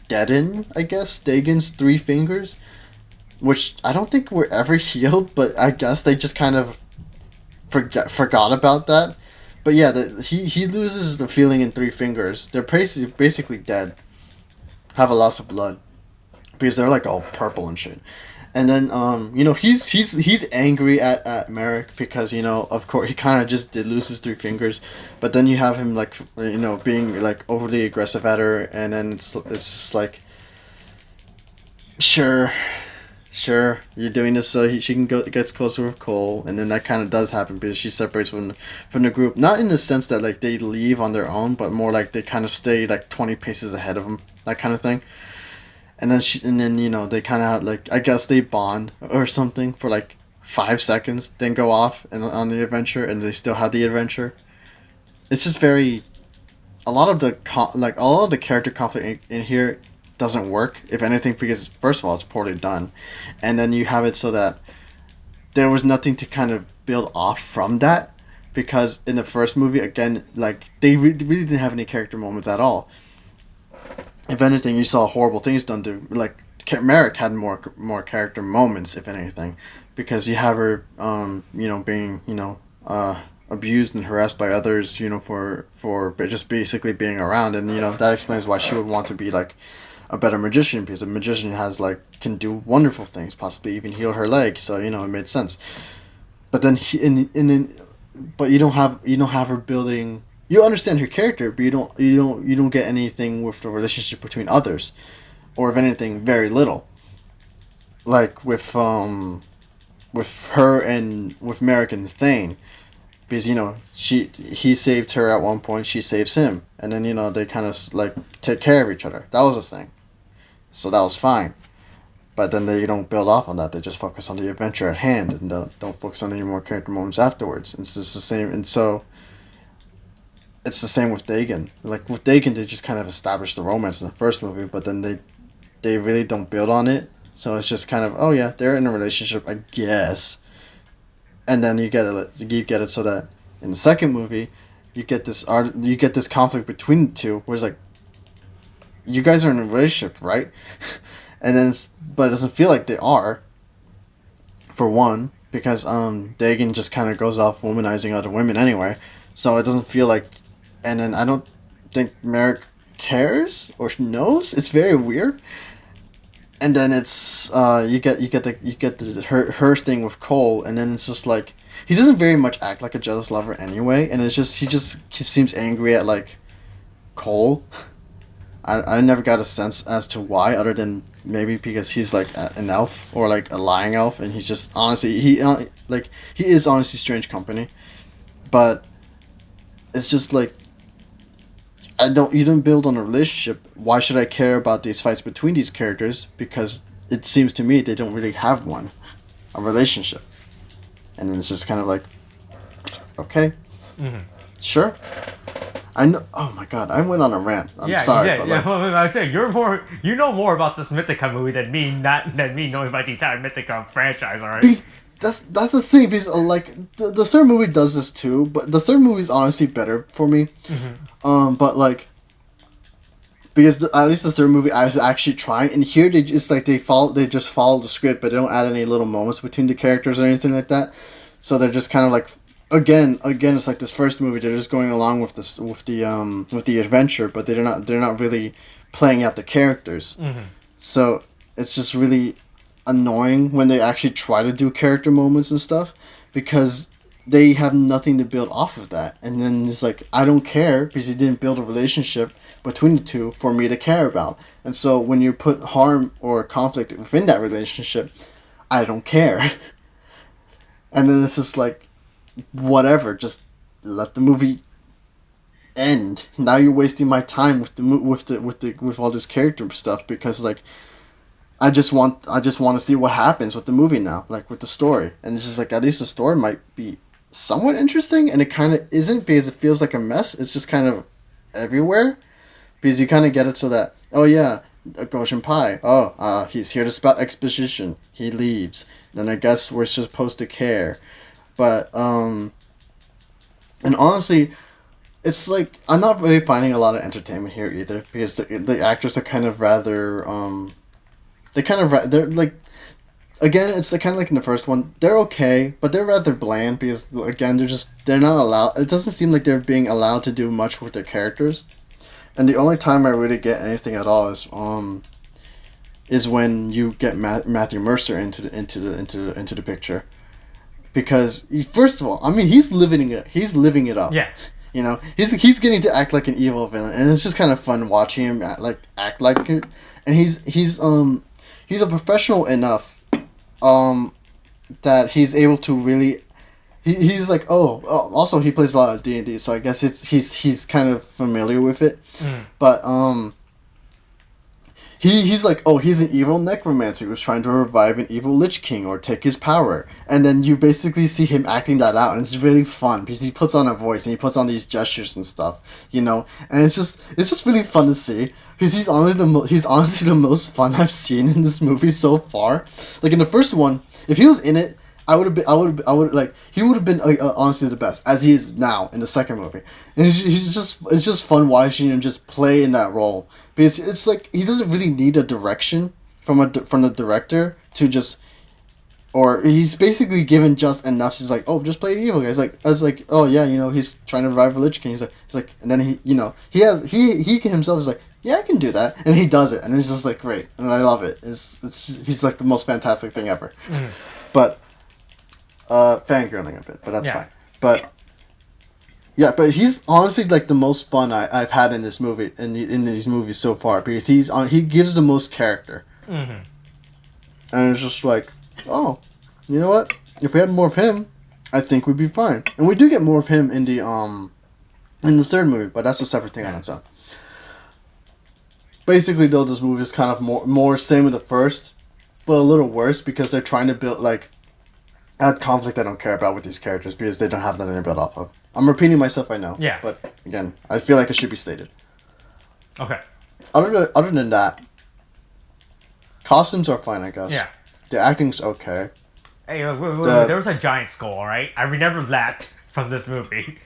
deaden, I guess, Dagon's 3 fingers, which I don't think were ever healed, but I guess they just kind of forgot about that. But yeah, he loses the feeling in 3 fingers. They're basically dead, have a loss of blood, because they're like all purple and shit. And then he's angry at Merrick because of course he kind of just did lose his 3 fingers, but then you have him like being like overly aggressive at her, and then it's just like, sure, you're doing this so she can gets closer with Cole, and then that kind of does happen because she separates from the group, not in the sense that like they leave on their own, but more like they kind of stay like 20 paces ahead of him, that kind of thing. And then they kind of like, I guess they bond or something for like 5 seconds, then go off and on the adventure, and they still have the adventure. It's just very, a lot of the character conflict in here doesn't work, if anything, because first of all it's poorly done, and then you have it so that there was nothing to kind of build off from that, because in the first movie, again, like they really didn't have any character moments at all. If anything, you saw horrible things done to, like, Merrick had more character moments, if anything, because you have her, being, abused and harassed by others, for just basically being around, and that explains why she would want to be like a better magician, because a magician can do wonderful things, possibly even heal her leg, so it made sense. But then but you don't have her building. You understand her character, but you don't get anything with the relationship between others, or if anything, very little. Like with her and with Merrick and Thane, because he saved her at one point, she saves him, and then they kind of like take care of each other. That was a thing, so that was fine. But then they don't build off on that. They just focus on the adventure at hand, and don't focus on any more character moments afterwards. It's just the same, and so. It's the same with Dagon. Like with Dagon, they just kind of established the romance in the first movie, but then they really don't build on it. So it's just kind of, oh yeah, they're in a relationship, I guess. And then you get it so that in the second movie, you get this conflict between the two, where it's like, you guys are in a relationship, right? And then but it doesn't feel like they are. For one, because Dagon just kind of goes off womanizing other women anyway, so it doesn't feel like. And then I don't think Merrick cares or knows. It's very weird. And then it's you get her thing with Cole, and then it's just like he doesn't very much act like a jealous lover anyway, and it's just he seems angry at like Cole. I never got a sense as to why, other than maybe because he's like an elf or like a lying elf, and he's just honestly he is honestly strange company, but it's just like. You don't build on a relationship. Why should I care about these fights between these characters? Because it seems to me they don't really have a relationship. And then it's just kind of like, okay, sure. I know. Oh my god, I went on a rant. I'm sorry, but like, well, I tell you know more about this Mythica movie than me knowing about the entire Mythica franchise. All right. That's the thing, because like the third movie does this too, but the third movie is honestly better for me. But like, because at least the third movie I was actually trying, and here they just follow the script, but they don't add any little moments between the characters or anything like that. So they're just kind of like, again, it's like this first movie. They're just going along with the adventure, but they're not really playing out the characters. So it's just really annoying when they actually try to do character moments and stuff, because they have nothing to build off of that. And then it's like, I don't care, because you didn't build a relationship between the two for me to care about. And so when you put harm or conflict within that relationship, I don't care. And then it's just like, whatever, just let the movie end. Now you're wasting my time with all this character stuff because like I just want to see what happens with the movie now, like with the story, and it's just like at least the story might be somewhat interesting, and it kind of isn't because it feels like a mess. It's just kind of everywhere because you kind of get it so that oh yeah, Goshen Pie. Oh, he's here to spout exposition. He leaves. Then I guess we're supposed to care, but and honestly, it's like I'm not really finding a lot of entertainment here either because the actors are kind of rather they're like again it's kind of like in the first one they're okay but they're rather bland because again they're not allowed. It doesn't seem like they're being allowed to do much with their characters, and the only time I really get anything at all is when you get Matthew Mercer into the picture, because first of all, I mean he's living it up. Yeah. You know, he's getting to act like an evil villain, and it's just kind of fun watching him act like it. And he's a professional enough that he's able to really he's like also he plays a lot of D&D, so I guess he's kind of familiar with it. But he's like he's an evil necromancer who's trying to revive an evil Lich King or take his power, and then you basically see him acting that out, and it's really fun because he puts on a voice and he puts on these gestures and stuff, you know, and it's just really fun to see because he's honestly the most fun I've seen in this movie so far. Like in the first one, if he was in it, he would have been honestly the best as he is now in the second movie, and it's just fun watching him just play in that role because it's like he doesn't really need a direction from the director to just, or he's basically given just enough. He's like, just play the evil guy. I was like, oh yeah, you know, he's trying to revive a Lich King. He's like, and then he, you know, he himself is like, yeah, I can do that, and he does it, and it's just like great, and I love it. He's like the most fantastic thing ever, but. Fangirling a bit, but that's fine. But yeah, but he's honestly like the most fun I've had in this movie in these movies so far because he gives the most character, and it's just like, oh, you know what? If we had more of him, I think we'd be fine. And we do get more of him in the third movie, but that's a separate thing on its own. Basically, though, this movie is kind of more same with the first, but a little worse because they're trying to build like. Add conflict I don't care about with these characters because they don't have nothing to build off of. I'm repeating myself, I know. Yeah. But again, I feel like it should be stated. Okay. Other than that, costumes are fine, I guess. Yeah. The acting's okay. Hey, there was a giant skull, right? I remember that from this movie.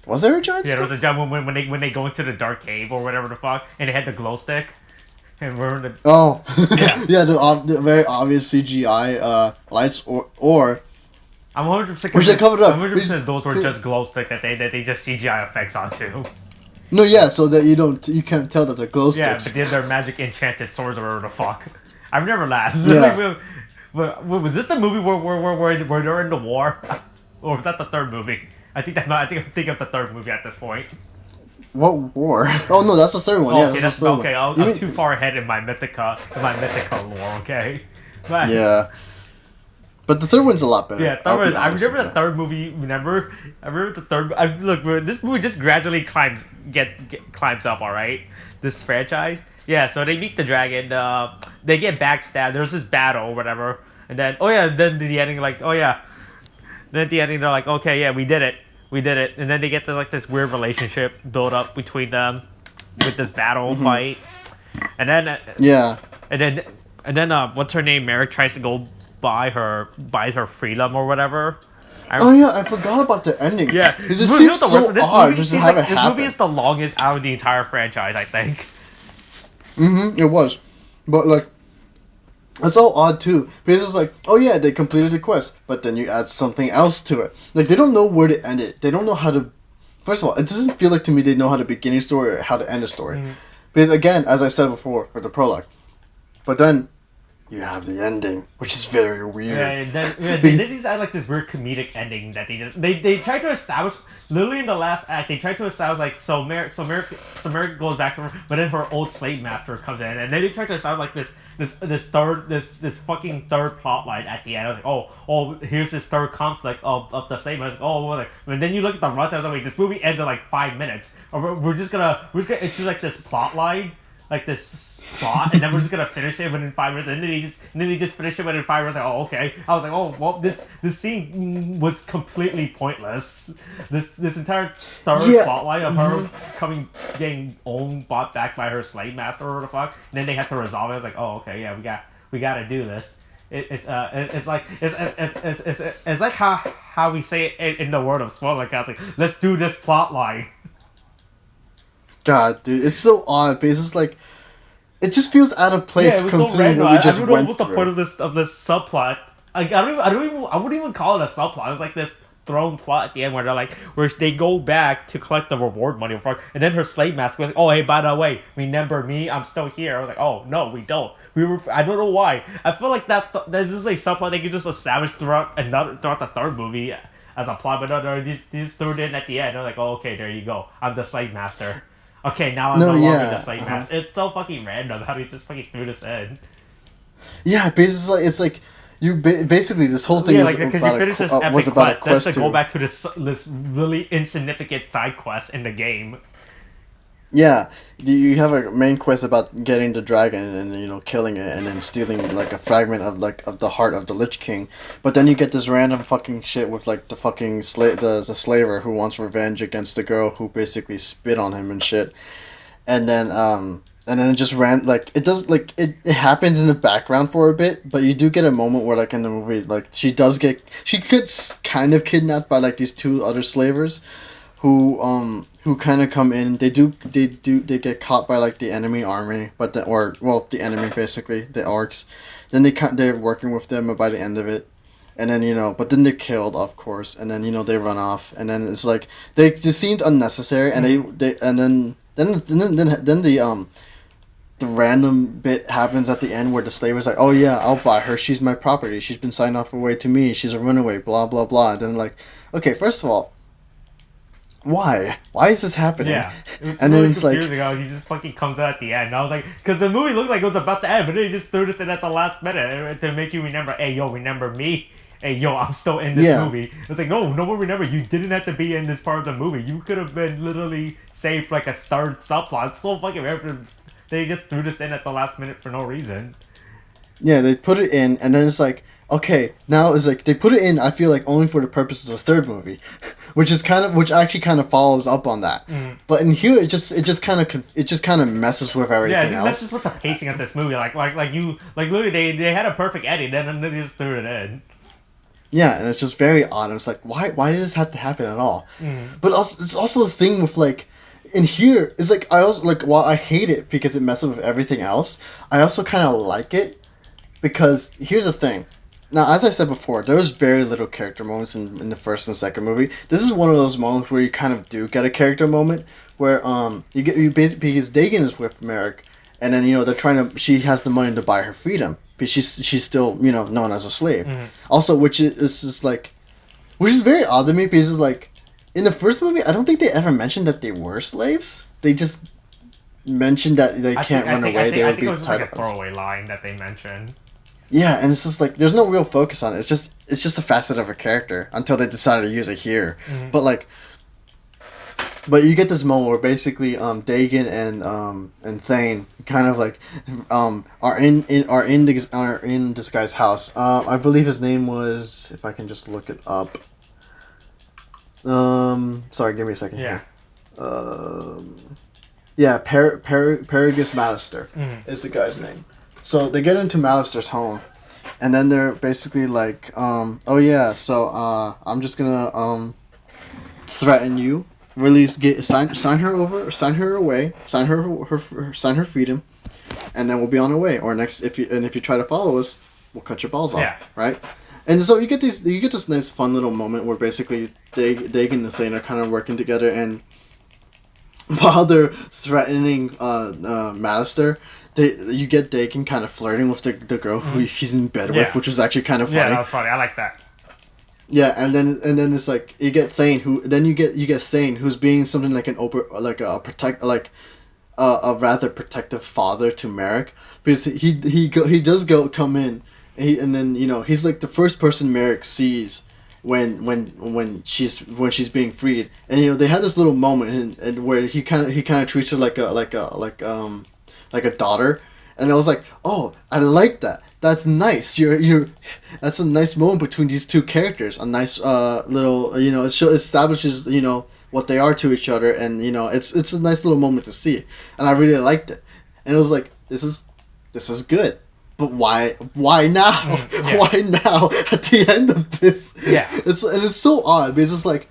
Was there a giant skull? Yeah, there was a giant when they go into the dark cave or whatever the fuck, and they had the glow stick. And we're the yeah, the very obvious CGI lights or I'm 100% which they covered up. 100% those were just glow stick that they just CGI effects onto. No, yeah, so that you can't tell that they're glow sticks. Yeah, but they're magic enchanted swords or whatever the fuck. I've never laughed. Yeah. Was this the movie where they're in the war, or was that the third movie? I think I'm thinking of the third movie at this point. What war? Oh no, that's the third one. Okay, yeah, that's the third okay. one. I'm too far ahead in my Mythica lore. Okay. But, yeah. But the third one's a lot better. Yeah, I remember the third movie. I remember the third. Look, this movie just gradually climbs up. All right, this franchise. Yeah, so they meet the dragon. They get backstabbed. There's this battle or whatever, and then then the ending like then at the ending they're like okay yeah we did it, and then they get this weird relationship build up between them with this battle fight, and then and then what's her name? Merrick tries to go buys her freedom or whatever. I forgot about the ending. Yeah, it just seems so odd just to have it happen. This movie is the longest out of the entire franchise, I think. It was, but like, it's all odd too because it's like, oh yeah, they completed the quest, but then you add something else to it. Like they don't know where to end it. They don't know how to. First of all, it doesn't feel like to me they know how to begin a story or how to end a story, because again, as I said before for the prologue, but then you have the ending, which is very weird. Yeah, and then they just add like this weird comedic ending that they try to establish. Literally in the last act, they try to establish like Merrick goes back to her, but then her old slave master comes in, and then they try to establish like this fucking third plot line at the end. I was like, oh, here's this third conflict of the slave master. Oh, well, like, and then you look at the runtime, I was like, this movie ends in like 5 minutes, or we're just gonna it's just like this plot line. Like this plot, and then we're just gonna finish it within 5 minutes, and then he just finished it within 5 minutes. Like, oh, okay. I was like, oh, well, this scene was completely pointless. This entire third plot line of her getting bought back by her slave master or the fuck, and then they have to resolve it. I was like, oh, okay, yeah, we gotta do this. It's like how we say it in the word of SPOILERCAST. Like, let's do this plot line. God, dude, it's so odd because it's like it just feels out of place considering so what we just went through. I don't know what's the point of this subplot. Like, I wouldn't even call it a subplot. It's like this thrown plot at the end where they go back to collect the reward money, and then her slave master was like, oh, hey, by the way, remember me? I'm still here. I was like, oh no, we don't. I don't know why. I feel like that's just a subplot they could just establish throughout the third movie as a plot, but no, they just threw it in at the end. They're like, oh, okay, there you go. I'm the slave master. Okay, now I'm no longer the slave master. It's so fucking random how they just fucking threw this in. Yeah, basically, it's like you basically this whole thing was about a quest to go back to this really insignificant side quest in the game. Yeah, you have a main quest about getting the dragon and killing it and then stealing like a fragment of the heart of the Lich King, but then you get this random fucking shit with like the fucking the slaver who wants revenge against the girl who basically spit on him and shit, and then it just ran like it does like it happens in the background for a bit, but you do get a moment where like in the movie like she gets kind of kidnapped by like these two other slavers, who kind of come in. They get caught by like the enemy army, the enemy basically, the orcs. Then they're working with them by the end of it, and then but then they're killed, of course, and then they run off, and then it's like they seemed unnecessary, and then the random bit happens at the end where the slaver's like, oh yeah, I'll buy her, she's my property, she's been signed off away to me, she's a runaway, blah blah blah. And then like, okay, first of all, why is this happening? Yeah, and really then it's like he just fucking comes out at the end. And I was like, because the movie looked like it was about to end, but then he just threw this in at the last minute to make you remember, hey yo, remember me? Hey yo, I'm still in this movie. It's like, no one remember. You didn't have to be in this part of the movie. You could have been literally saved for like a third subplot. It's so fucking weird. They just threw this in at the last minute for no reason. Yeah, they put it in, and then it's like, okay, now it's like they put it in. I feel like only for the purpose of the third movie, which actually kind of follows up on that. But in here, it just kind of messes with everything else. Yeah, it messes with the pacing of this movie. Like literally they had a perfect ending, and then they just threw it in. Yeah, and it's just very odd. And it's like, why did this have to happen at all? But also, it's also this thing with like. In here, it's like I also like while I hate it because it messes with everything else, I also kind of like it because here's the thing. Now, as I said before, there was very little character moments in the first and second movie. This is one of those moments where you kind of do get a character moment where you basically because Dagon is with Merrick, and then she has the money to buy her freedom, but she's still known as a slave. Also, which is just like, which is very odd to me because it's like. In the first movie, I don't think they ever mentioned that they were slaves. They just mentioned that they can't run away. They would be it was just like a throwaway line that they mentioned. Yeah, and it's just like there's no real focus on it. It's just a facet of a character until they decided to use it here. But you get this moment where basically Dagon and Thane kind of like are in this guy's house. I believe his name was, if I can just look it up. Sorry, give me a second here. Perigus Malister is the guy's name. So they get into Malister's home, and then they're basically like, I'm just gonna threaten you, sign her over, sign her away, sign her freedom, and then we'll be on our way. Or if you try to follow us, we'll cut your balls off, right? And so you get this nice fun little moment where basically Dagon and Thane are kind of working together, and while they're threatening Mallister, you get Dagon kind of flirting with the girl who he's in bed with, which was actually kind of funny. Yeah, that was funny. I like that. Yeah, and then it's like you get Thane you get Thane who's being something like a rather protective father to Merrick, because he does come in, and then he's like the first person Merrick sees when she's being freed, and they had this little moment and where he kind of treats her like a daughter, and I was like, oh, I like that. That's nice. That's a nice moment between these two characters. A nice little it establishes what they are to each other, and it's a nice little moment to see, and I really liked it. And it was like, this is good, but why now? Yeah. Why now at the end of this? Yeah, it's so odd, because it's like,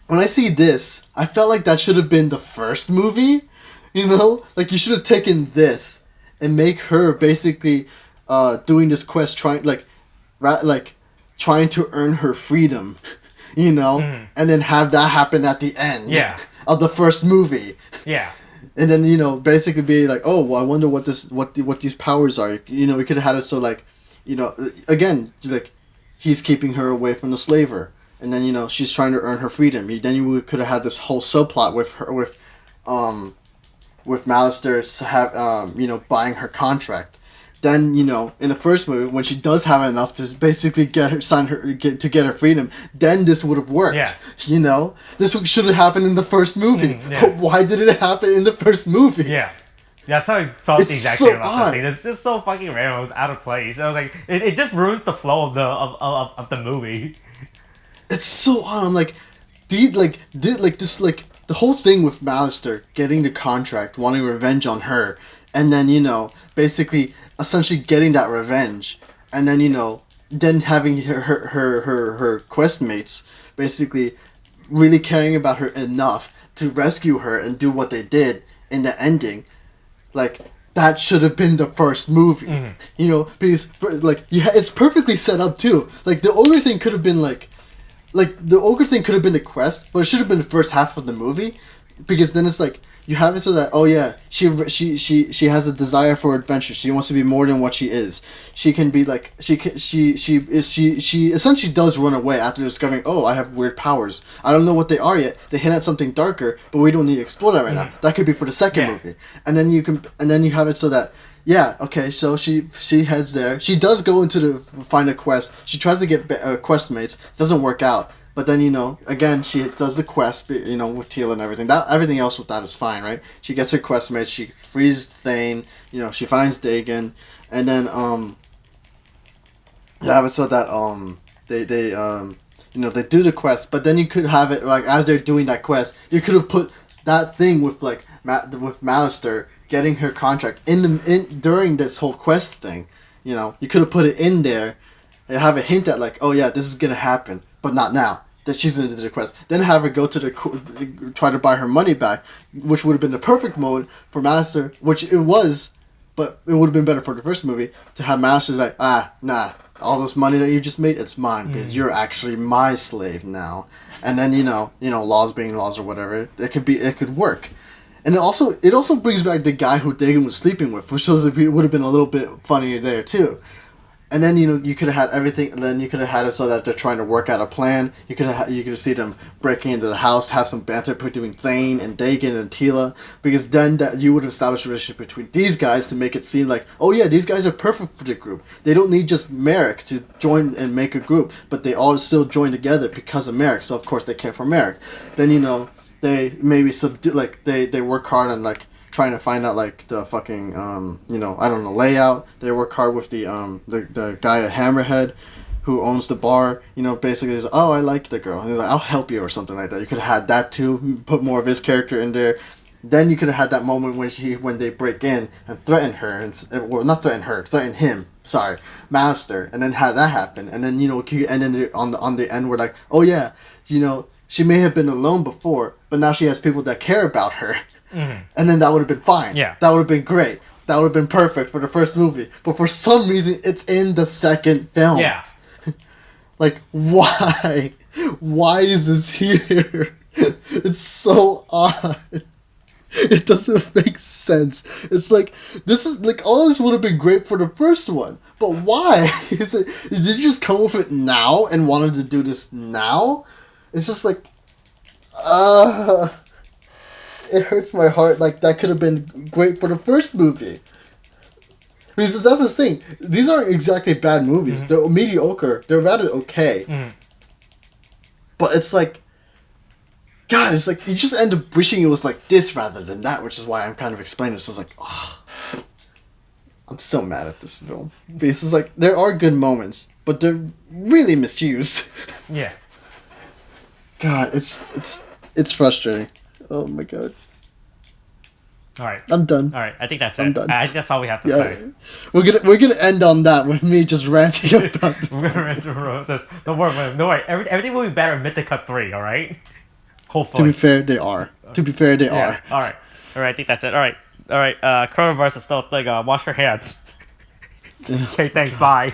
when I see this, I felt like that should have been the first movie. Like, you should have taken this and make her basically doing this quest, trying to earn her freedom, and then have that happen at the end of the first movie. Yeah. And then, basically be like, oh, well, I wonder what these powers are. We could have had it so, like, again, just like, he's keeping her away from the slaver, and then, she's trying to earn her freedom. Then you could have had this whole subplot with Mallister buying her contract. Then, in the first movie, when she does have enough to basically get her freedom, then this would have worked. Yeah. This should have happened in the first movie. Yeah. But why did it happen in the first movie? Yeah. That's how I felt It's exactly so about odd. the scene. It's just so fucking random. It was out of place. I was like, it just ruins the flow of the movie. It's so odd. I'm like, the whole thing with Mallister getting the contract, wanting revenge on her, and then basically essentially getting that revenge, and then then having her quest mates basically really caring about her enough to rescue her and do what they did in the ending. Like, that should have been the first movie. Because it's perfectly set up too. Like, the ogre thing could have been the quest, but it should have been the first half of the movie, because then it's like, you have it so that, oh yeah, she has a desire for adventure. She wants to be more than what she is. She can be like, she essentially does run away after discovering, oh, I have weird powers. I don't know what they are yet. They hint at something darker, but we don't need to explore that right now. That could be for the second movie. And then you have it so that, yeah, okay, so she heads there. She does go into find a quest. She tries to get quest mates. Doesn't work out. But then, again, she does the quest, with Teela and everything. Everything else with that is fine, right? She gets her quest mates. She frees Thane. She finds Dagon. And then, you have it so that, they do the quest. But then you could have it, like, as they're doing that quest, you could have put that thing with, like, with Mallister getting her contract during this whole quest thing. You could have put it in there and have a hint at, like, oh yeah, this is gonna happen, but not now. That she's gonna do the quest. Then have her go to try to buy her money back, which would have been the perfect mode for Mallister, which it was, but it would have been better for the first movie to have Mallister like, nah, all this money that you just made, it's mine, because you're actually my slave now. And then laws being laws or whatever, it could work. And it also brings back the guy who Dagon was sleeping with, which shows that it would have been a little bit funnier there too. And then you could have had everything. And then you could have had it so that they're trying to work out a plan. You could have see them breaking into the house, have some banter between Thane and Dagon and Teela, because then that you would have established a relationship between these guys to make it seem like, oh yeah, these guys are perfect for the group. They don't need just Merrick to join and make a group, but they all still join together because of Merrick. So of course they care for Merrick. Then they maybe they work hard on like trying to find out like the fucking layout. They work hard with the guy at Hammerhead who owns the bar, basically is, oh, I like the girl, and he's like, I'll help you or something like that. You could have had that too, put more of his character in there. Then you could have had that moment when they break in and threaten her, threaten him, Master, and then have that happen, and then and then on the end we're like, oh yeah, she may have been alone before, but now she has people that care about her. And then that would have been fine. Yeah. That would have been great. That would have been perfect for the first movie. But for some reason, it's in the second film. Yeah. Like, why? Why is this here? It's so odd. It doesn't make sense. It's like this is like all this would have been great for the first one, but why? Did you just come with it now and wanted to do this now? It's just like, it hurts my heart. Like that could have been great for the first movie. Because that's the thing. These aren't exactly bad movies. Mm-hmm. They're mediocre. They're rather okay. Mm-hmm. But it's like, God, it's like you just end up wishing it was like this rather than that, which is why I'm kind of explaining this. It's like, oh, I'm so mad at this film. Because it's like, there are good moments, but they're really misused. Yeah. God, it's frustrating. Oh my God. All right. I'm done. All right. I think that's it. I'm done. I think that's all we have to say. We're gonna end on that with me just ranting about this. We're gonna rant about this. Don't worry. Everything will be better in Mythica 3. All right. Hopefully. To be fair, they are. Yeah. All right. I think that's it. All right. Coronavirus is still a thing. Wash your hands. Okay. Thanks. Bye.